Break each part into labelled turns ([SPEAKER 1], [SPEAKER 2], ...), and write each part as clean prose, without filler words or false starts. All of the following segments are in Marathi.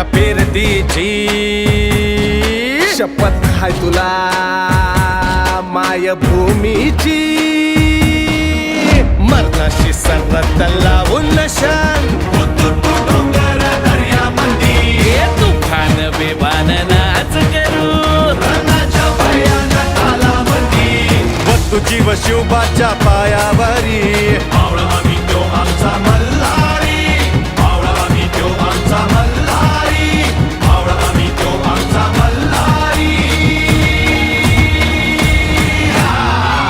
[SPEAKER 1] तुझ्या पेरतीची शपथ हाय तुला मायभूमीची मरणाशी सरत लावून नशन डोंगर दर्याबंदी तुफान बेवान नाच करू रणाच्या भयानक तालाबंदी वस्तू जीव शिवबाच्या पायावरी मावळा आम्ही तो आमचा मल्हारी मावळा आम्ही तो आमचा मल्हारी मावळा आम्ही तो आमचा मल्हारी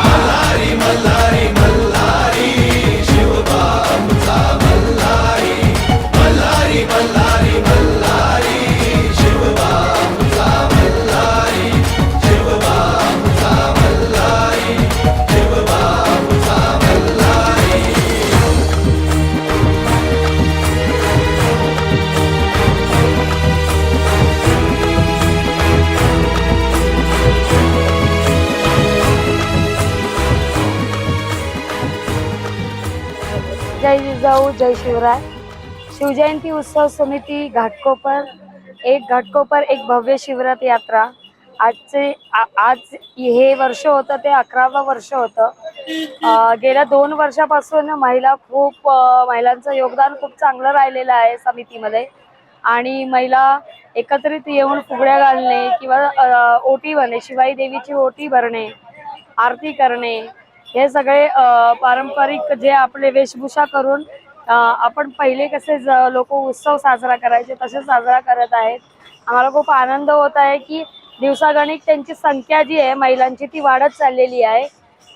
[SPEAKER 1] मल्हारी मल्हारी मल्हारी शिवबा आमचा मल्हारी मल्हारी मल्हारी मल्हारी शिवबा आमचा मल्हारी शिवबा आमचा मल्हारी शिवबा आमचा मल्हारी
[SPEAKER 2] जय जिजाऊ जय शिवराय। शिवजयंती उत्सव समिती घाटकोपर एक भव्य शिवरात यात्रा। आज हे वर्ष होतं ते 11वं वर्ष होतं। गेल्या 2 वर्षापासून महिलांचं योगदान खूप चांगलं राहिलेलं आहे समितीमध्ये आणि महिला एकत्रित येऊन फुगड्या घालणे किंवा ओटी भरणे, शिवाई देवीची ओटी भरणे, आरती करणे, हे सगळे पारंपरिक जे आपले वेशभूषा करून आपण पहिले कसे लोक उत्सव साजरा करायचे तसे साजरा करत आहेत। आम्हाला खूप आनंद होत आहे की दिवसागणिक त्यांची संख्या जी आहे महिलांची ती वाढत चाललेली आहे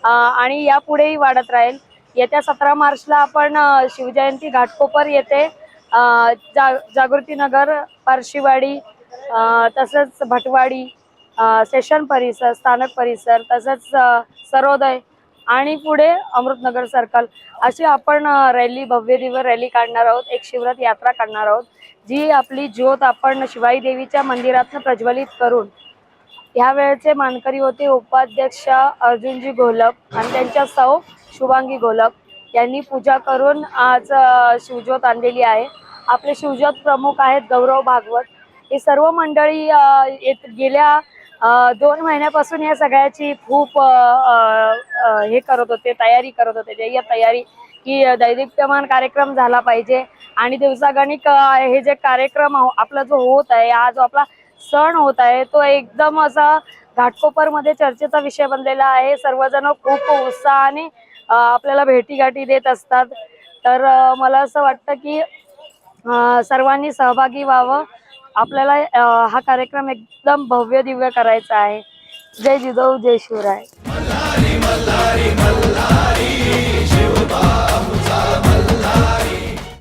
[SPEAKER 2] आणि यापुढेही वाढत राहील। येत्या 17 मार्चला आपण शिवजयंती घाटकोपर येथे जागृतीनगर, पारशीवाडी, तसंच भटवाडी, सेशन परिसर, स्थानक परिसर, तसंच सर्वोदय आणि पुढे अमृतनगर सर्कल अशी आपण भव्य दिव्य रॅली काढणार आहोत। एक शिवरात यात्रा काढणार आहोत जी आपली ज्योत आपण शिवाई देवीच्या मंदिरातून प्रज्वलित करून ह्या वेळेचे मानकरी होते उपाध्यक्ष अर्जुनजी घोलप आणि त्यांच्या सौ शुभांगी घोलप यांनी पूजा करून आज शिवज्योत आणलेली आहे। आपले शिवज्योत प्रमुख आहेत गौरव भागवत। हे सर्व मंडळी गेल्या 2 महिन्यापासून या सगळ्याची खूप हे करत होते, तयारी करत होते, जय्यत तयारी की दैदिप्यमान कार्यक्रम झाला पाहिजे आणि दिवसागणिक हे जे कार्यक्रम आपला जो होत आहे, हा जो आपला सण होत आहे तो एकदम असा घाटकोपरमध्ये चर्चेचा विषय बनलेला आहे। सर्वजण खूप उत्साहाने आपल्याला भेटीगाठी देत असतात। तर मला असं वाटतं की सर्वांनी सहभागी व्हावं। आपल्याला हा कार्यक्रम एकदम भव्य दिव्य करायचा आहे। जय जिजाऊ जय शिवराय।